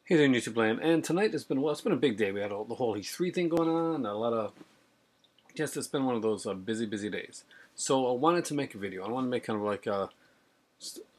Hey there, YouTube land. And tonight has been, well, it's been a big day. We had the whole E3 thing going on, a lot of, just it's been one of those busy days. So I wanted to make a video. I want to make kind of like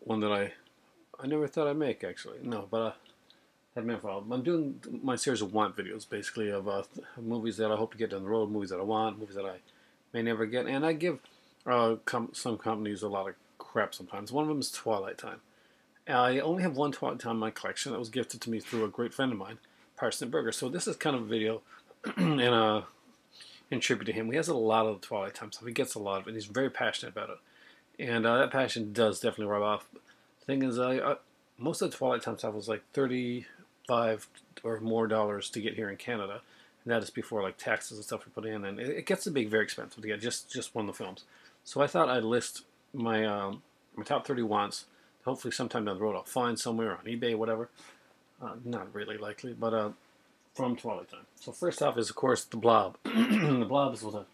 one that I never thought I'd make, actually. No, but had made for a while. I'm doing my series of want videos, basically, of movies that I hope to get down the road, movies that I want, movies that I may never get. And I give some companies a lot of crap sometimes. One of them is Twilight Time. I only have one Twilight Time in my collection that was gifted to me through a great friend of mine, Parsnip Burger. So this is kind of a video in tribute to him. He has a lot of the Twilight Time stuff. He gets a lot of it. He's very passionate about it. And that passion does definitely rub off. The thing is, most of the Twilight Time stuff was like $35 or more to get here in Canada. And that is before like taxes and stuff we put in. And it gets to be very expensive to get just one of the films. So I thought I'd list my, my top 30 wants. Hopefully sometime down the road I'll find somewhere on eBay, whatever. Not really likely, but from Twilight Time. So first off is, of course, The Blob. The Blob was a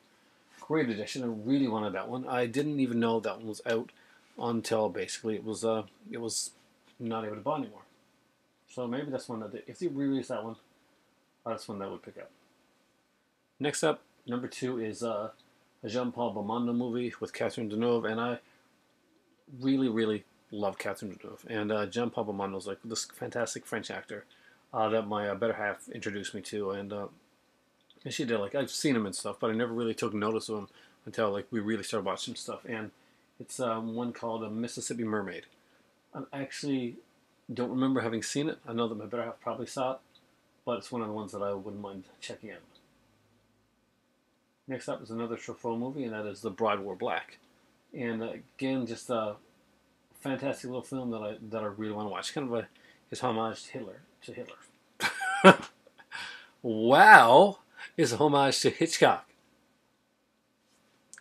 great addition. I really wanted that one. I didn't even know that one was out until basically it was not able to buy anymore. So maybe that's one that, if they re-release that one, that's one that would pick up. Next up, number 2 is a Jean-Paul Belmondo movie with Catherine Deneuve, and I really love Catherine Deneuve. And Jean-Paul Belmondo is like this fantastic French actor that my better half introduced me to, and she did. Like, I've seen him and stuff, but I never really took notice of him until like we really started watching stuff. And it's one called A Mississippi Mermaid. I actually don't remember having seen it. I know that my better half probably saw it, but it's one of the ones that I wouldn't mind checking out. Next up is another Truffaut movie, and that is The Bride Wore Black. And again, just a fantastic little film that I really want to watch. Kind of his homage to Hitler. Wow, is a homage to Hitchcock.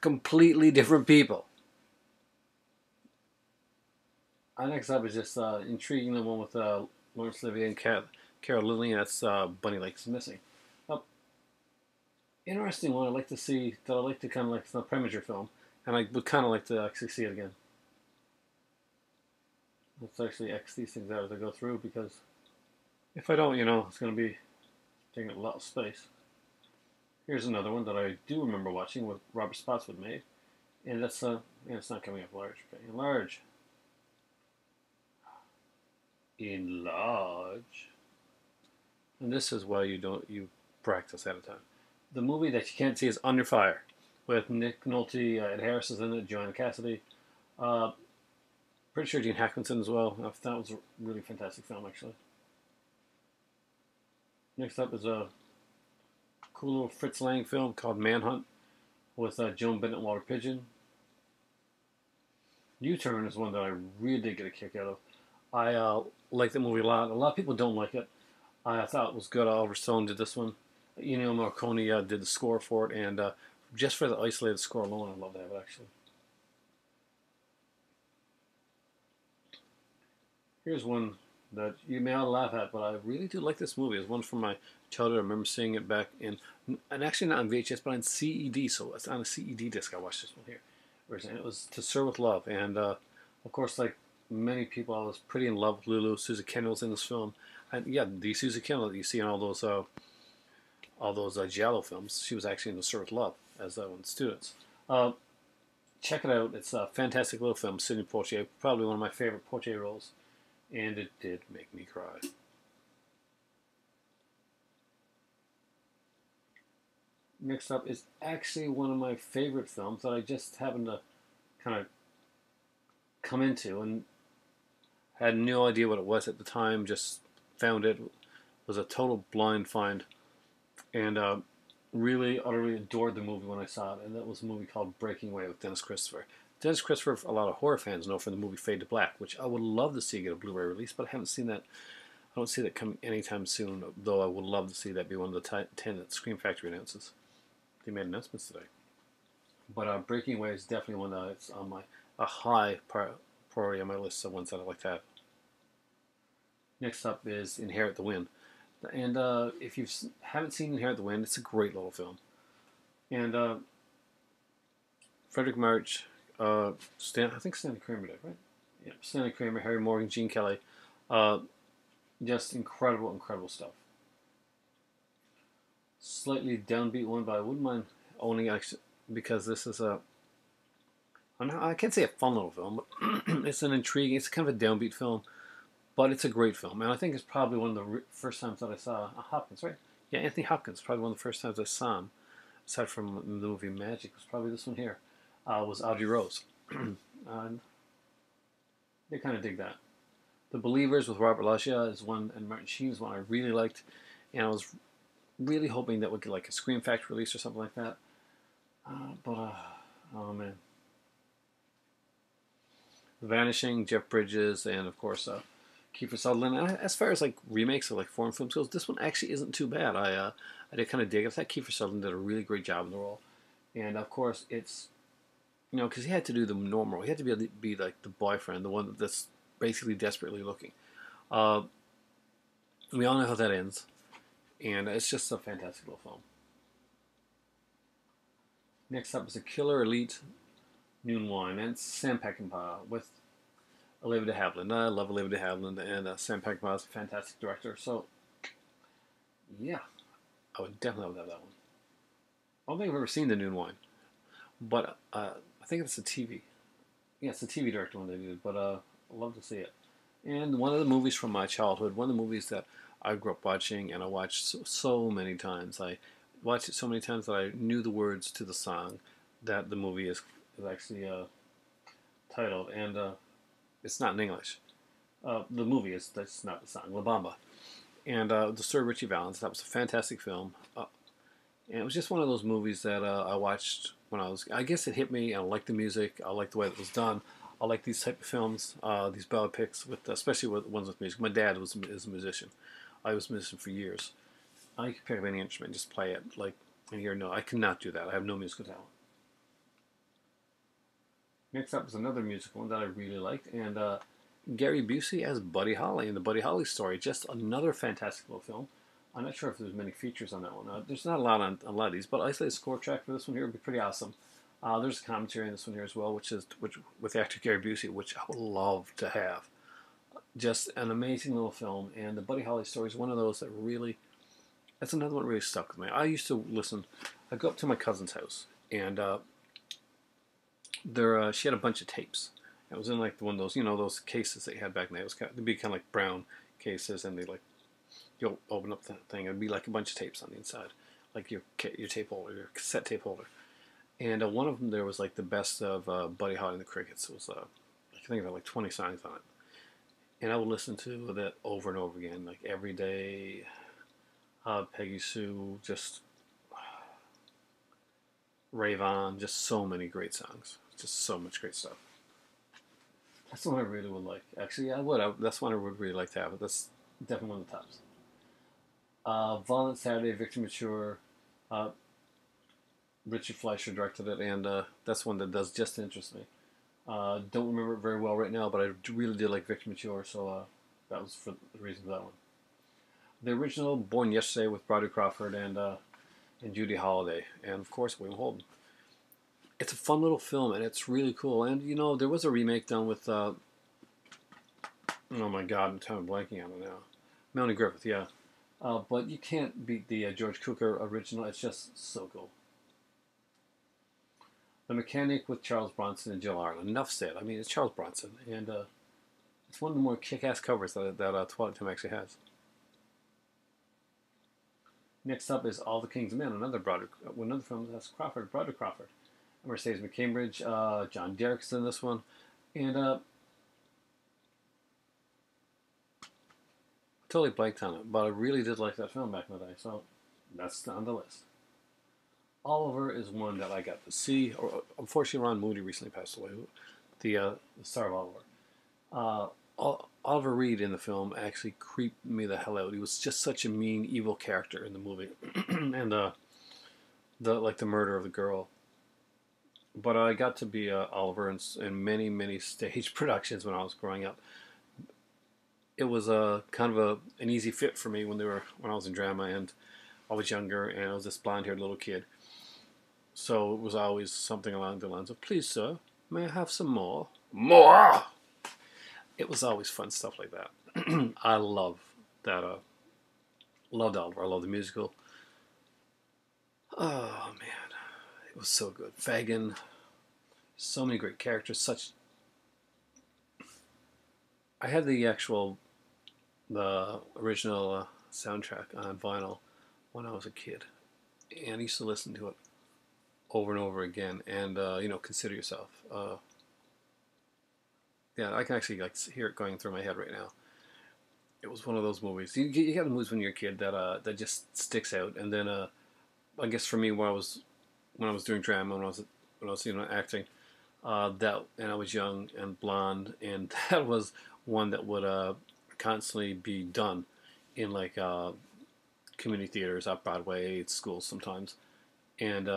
Completely different people. Next up is just intriguing, the one with Laurence Olivier and Carol Lillian. That's Bunny Lake is Missing. Interesting one. I'd like to see that. I like to kind of like, it's a Preminger film, and I would kind of like to actually see it again. Let's actually X these things out as I go through, because if I don't, it's going to be taking a lot of space. Here's another one that I do remember watching with Robert Spotswood made, and that's it's not coming up large. Okay, enlarge. Enlarge. And this is why you practice ahead of time. The movie that you can't see is Under Fire, with Nick Nolte, Ed Harris is in it, Joanna Cassidy. Pretty sure Gene Hackman's in as well. I thought it was a really fantastic film, actually. Next up is a cool little Fritz Lang film called Manhunt with Joan Bennett and Walter Pidgeon. U-Turn is one that I really did get a kick out of. I like the movie a lot. A lot of people don't like it. I thought it was good. Oliver Stone did this one. Ennio Morricone did the score for it, and just for the isolated score alone, I love that, actually. Here's one that you may all laugh at, but I really do like this movie. It's one from my childhood. I remember seeing it back in, and actually not on VHS, but on CED. So it's on a CED disc. I watched this one here. It was To Sir with Love, and of course, like many people, I was pretty in love with Lulu. Susie Kendall's in this film, and yeah, the Susie Kendall that you see in all those giallo films. She was actually in To Sir with Love as one of the students. Check it out. It's a fantastic little film. Sidney Poitier, probably one of my favorite Poitier roles. And it did make me cry. Next up is actually one of my favorite films that I just happened to kind of come into and had no idea what it was at the time. Just found it. Was a total blind find. And really, utterly adored the movie when I saw it. And that was a movie called Breaking Away with Dennis Christopher. Dennis Christopher, a lot of horror fans know from the movie Fade to Black, which I would love to see get a Blu-ray release, but I haven't seen that. I don't see that coming anytime soon, though I would love to see that be one of the 10 that Scream Factory announces. They made announcements today. But Breaking Away is definitely one that's on a high priority on my list of ones that I'd like to have. Next up is Inherit the Wind. And if you haven't seen Inherit the Wind, it's a great little film. And Frederick March, I think Stanley Kramer did, right? Yeah, Stanley Kramer, Harry Morgan, Gene Kelly. Just incredible, incredible stuff. Slightly downbeat one, but I wouldn't mind owning it because this is a I can't say a fun little film, but it's an intriguing. It's kind of a downbeat film, but it's a great film, and I think it's probably one of the first times that I saw Hopkins. Right? Yeah, Anthony Hopkins. Probably one of the first times I saw him, aside from the movie Magic. Was probably this one here. Was Audrey Rose, and they kind of dig that. The Believers with Robert Loggia is one, and Martin Sheen is one I really liked, and I was really hoping that would get like a Scream Factory release or something like that. But oh man, The Vanishing, Jeff Bridges, and of course Kiefer Sutherland. And as far as like remakes of like foreign films goes, this one actually isn't too bad. I did kind of dig it. I thought Kiefer Sutherland did a really great job in the role, and of course it's because he had to do the normal. He had to be like the boyfriend, the one that's basically desperately looking. Uh, we all know how that ends, and it's just a fantastic little film. Next up is a Killer Elite Noon Wine, and it's Sam Peckinpah with Olivia de Havilland. I love Olivia de Havilland, and Sam Peckinpah is a fantastic director. So, yeah, I would definitely have that one. I don't think I've ever seen the Noon Wine, but I think it's a TV. Yeah, it's a TV director one they did, but I'd love to see it. And one of the movies from my childhood, one of the movies that I grew up watching and I watched so many times. I watched it so many times that I knew the words to the song that the movie is actually titled, and it's not in English. The movie is that's not the song, La Bamba, and the Sir Richie Valens. That was a fantastic film, and it was just one of those movies that I watched when I was. I guess it hit me, and I liked the music. I liked the way it was done. I like these type of films, these biopics, with especially with ones with music. My dad is a musician. I was a musician for years. I could pick up any instrument, and just play it. Like, and here, no, I cannot do that. I have no musical talent. Next up is another musical one that I really liked, and Gary Busey as Buddy Holly in the Buddy Holly story. Just another fantastic little film. I'm not sure if there's many features on that one. There's not a lot on a lot of these, but isolated score track for this one here would be pretty awesome. There's a commentary in this one here as well, which with actor Gary Busey, which I would love to have. Just an amazing little film, and the Buddy Holly story is one of those that really. That's another one that really stuck with me. I used to listen. I go up to my cousin's house, and she had a bunch of tapes. It was in like one of those, those cases that you had back then. It was they'd be kind of like brown cases, and they like you'll open up the thing. It'd be like a bunch of tapes on the inside, like your tape holder, your cassette tape holder. And one of them there was like the best of Buddy Holly and the Crickets. It was I think there were like 20 songs on it, and I would listen to that over and over again, like every day. Peggy Sue, just rave on, just so many great songs, just so much great stuff. That's one I really would like. Actually, I would. That's one I would really like to have. That's definitely one of the tops. Violent Saturday, Victor Mature. Uh, Richard Fleischer directed it, and that's one that does just interest me. Don't remember it very well right now, but I really did like Victor Mature, so that was for the reason for that one. The original Born Yesterday with Broderick Crawford and Judy Holliday, and of course William Holden. It's a fun little film, and it's really cool. And there was a remake done with oh my God, I'm kind of blanking on it now. Melanie Griffith, yeah. But you can't beat the George Cukor original. It's just so cool. The Mechanic with Charles Bronson and Jill Arlen. Enough said. I mean, it's Charles Bronson, and it's one of the more kick-ass covers that Twilight Time actually has. Next up is All the King's Men, another film that's Broderick Crawford. Mercedes McCambridge, John Derrick's in this one, and totally blanked on it, but I really did like that film back in the day, so that's on the list. Oliver is one that I got to see. Unfortunately, Ron Moody recently passed away, the star of Oliver. Oliver Reed in the film actually creeped me the hell out. He was just such a mean, evil character in the movie, and the murder of the girl. But I got to be Oliver in many, many stage productions when I was growing up. It was kind of an easy fit for me when I was in drama, and I was younger, and I was this blonde-haired little kid. So it was always something along the lines of, "Please, sir, may I have some more?" More! It was always fun stuff like that. I love that loved Oliver. I love the musical. Oh man, it was so good. Fagin, so many great characters. Such. I had the original soundtrack on vinyl when I was a kid, and I used to listen to it over and over again. And Consider Yourself. Yeah, I can actually like hear it going through my head right now. It was one of those movies. You have the movies when you're a kid that just sticks out. And then I guess for me, when I was doing drama, when I was acting, that and I was young and blonde, and that was one that would constantly be done in like community theaters, off Broadway, at schools sometimes, and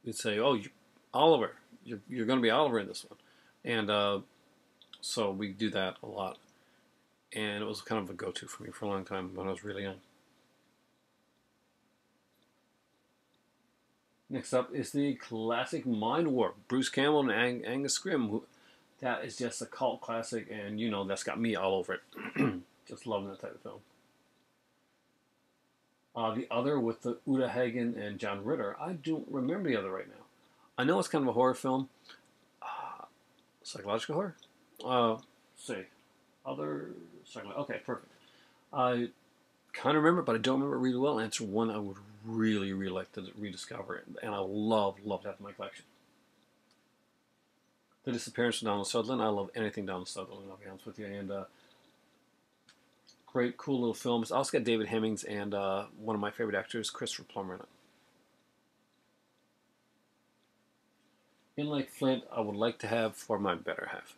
we'd say, "Oh, Oliver, you're going to be Oliver in this one," and so we do that a lot, and it was kind of a go-to for me for a long time when I was really young. Next up is the classic Mind Warp, Bruce Campbell and Angus Scrimm. That is just a cult classic, and that's got me all over it. Just loving that type of film. The other with the Uta Hagen and John Ritter, I don't remember the other right now. I know it's kind of a horror film, psychological horror. Let's see, other psychological. Okay, perfect. I kind of remember, but I don't remember it really well. And it's one I would really, really like to rediscover, and I love to have in my collection. The Disappearance of Donald Sutherland. I love anything Donald Sutherland, I'll be honest with you. And great, cool little films. I also got David Hemmings and one of my favorite actors, Christopher Plummer, in it. In like Flint, I would like to have for my better half.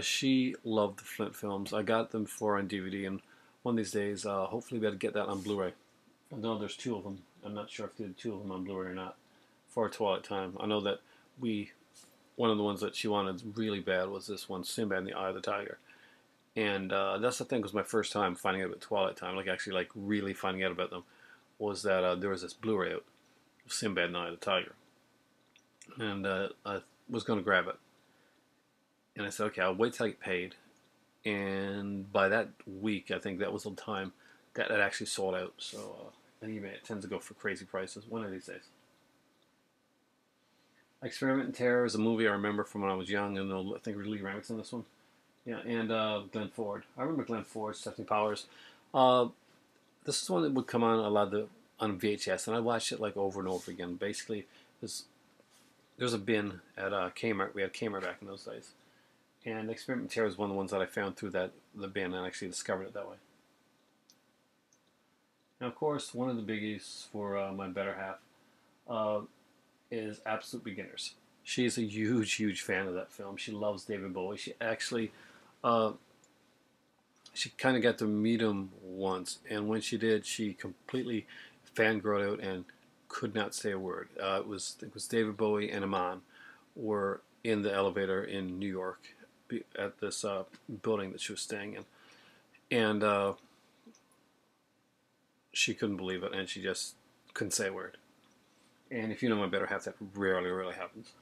She loved the Flint films. I got them for on DVD, and one of these days, hopefully, we'll get that on Blu-ray. I know there's two of them. I'm not sure if they did two of them on Blu-ray or not for Twilight Time. I know that one of the ones that she wanted really bad was this one, Sinbad and the Eye of the Tiger. And that's the thing, was my first time finding out about Twilight Time, like actually like really finding out about them, was that there was this Blu-ray out of Sinbad and the Eye of the Tiger. And I was going to grab it. And I said, okay, I'll wait till I get paid. And by that week, I think that was the time that it actually sold out. So on eBay, it tends to go for crazy prices one of these days. Experiment in Terror is a movie I remember from when I was young, and I think Lee Remick's in this one. Yeah, and Glenn Ford. I remember Glenn Ford, Stephanie Powers. This is one that would come on a lot on VHS, and I watched it like over and over again. Basically, there's a bin at Kmart. We had Kmart back in those days. And Experiment in Terror is one of the ones that I found through the bin, and actually discovered it that way. Now, of course, one of the biggies for my better half is Absolute Beginners. She's a huge, huge fan of that film. She loves David Bowie. She actually, she kind of got to meet him once, and when she did, she completely fangirled out and could not say a word. It was David Bowie and Iman were in the elevator in New York at this building that she was staying in, and she couldn't believe it, and she just couldn't say a word. And if you know my better half, that rarely, rarely happens.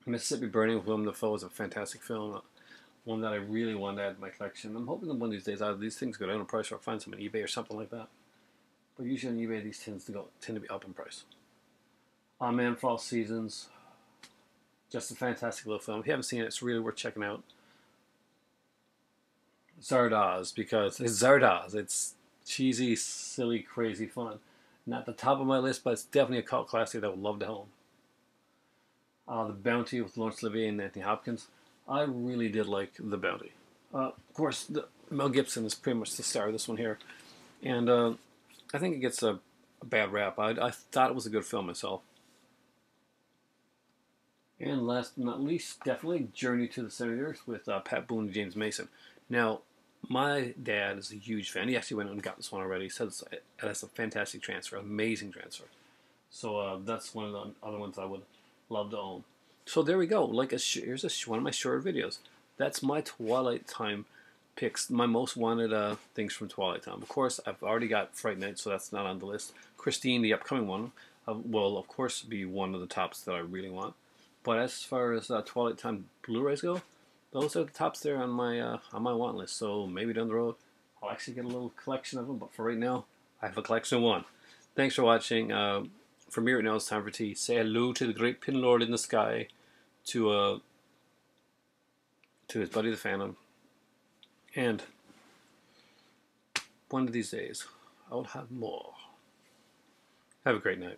Mississippi Burning with Willem Dafoe is a fantastic film, one that I really want to add to my collection. I'm hoping that one of these days, either these things go down in price, or I'll find some on eBay or something like that. But usually on eBay, these tend to be up in price. Man for All Seasons, just a fantastic little film. If you haven't seen it, it's really worth checking out. Zardoz, because it's Zardoz. It's cheesy, silly, crazy fun. Not the top of my list, but it's definitely a cult classic that I would love to own. The Bounty with Laurence Olivier and Anthony Hopkins. I really did like The Bounty. Of course, Mel Gibson is pretty much the star of this one here. And I think it gets a bad rap. I thought it was a good film myself. And last but not least, definitely Journey to the Center of the Earth with Pat Boone and James Mason. Now, my dad is a huge fan. He actually went and got this one already. He says that's a fantastic transfer, amazing transfer. So that's one of the other ones I would love to own. So there we go. Like here's one of my shorter videos. That's my Twilight Time picks, my most wanted things from Twilight Time. Of course, I've already got Fright Night, so that's not on the list. Christine, the upcoming one, will of course be one of the tops that I really want. But as far as Twilight Time Blu-rays go, those are the tops there on my want list. So maybe down the road I'll actually get a little collection of them. But for right now, I have a collection of one. Thanks for watching. For me right now, it's time for tea. Say hello to the great Pin Lord in the sky, to his buddy the Phantom, and one of these days I'll have more. Have a great night.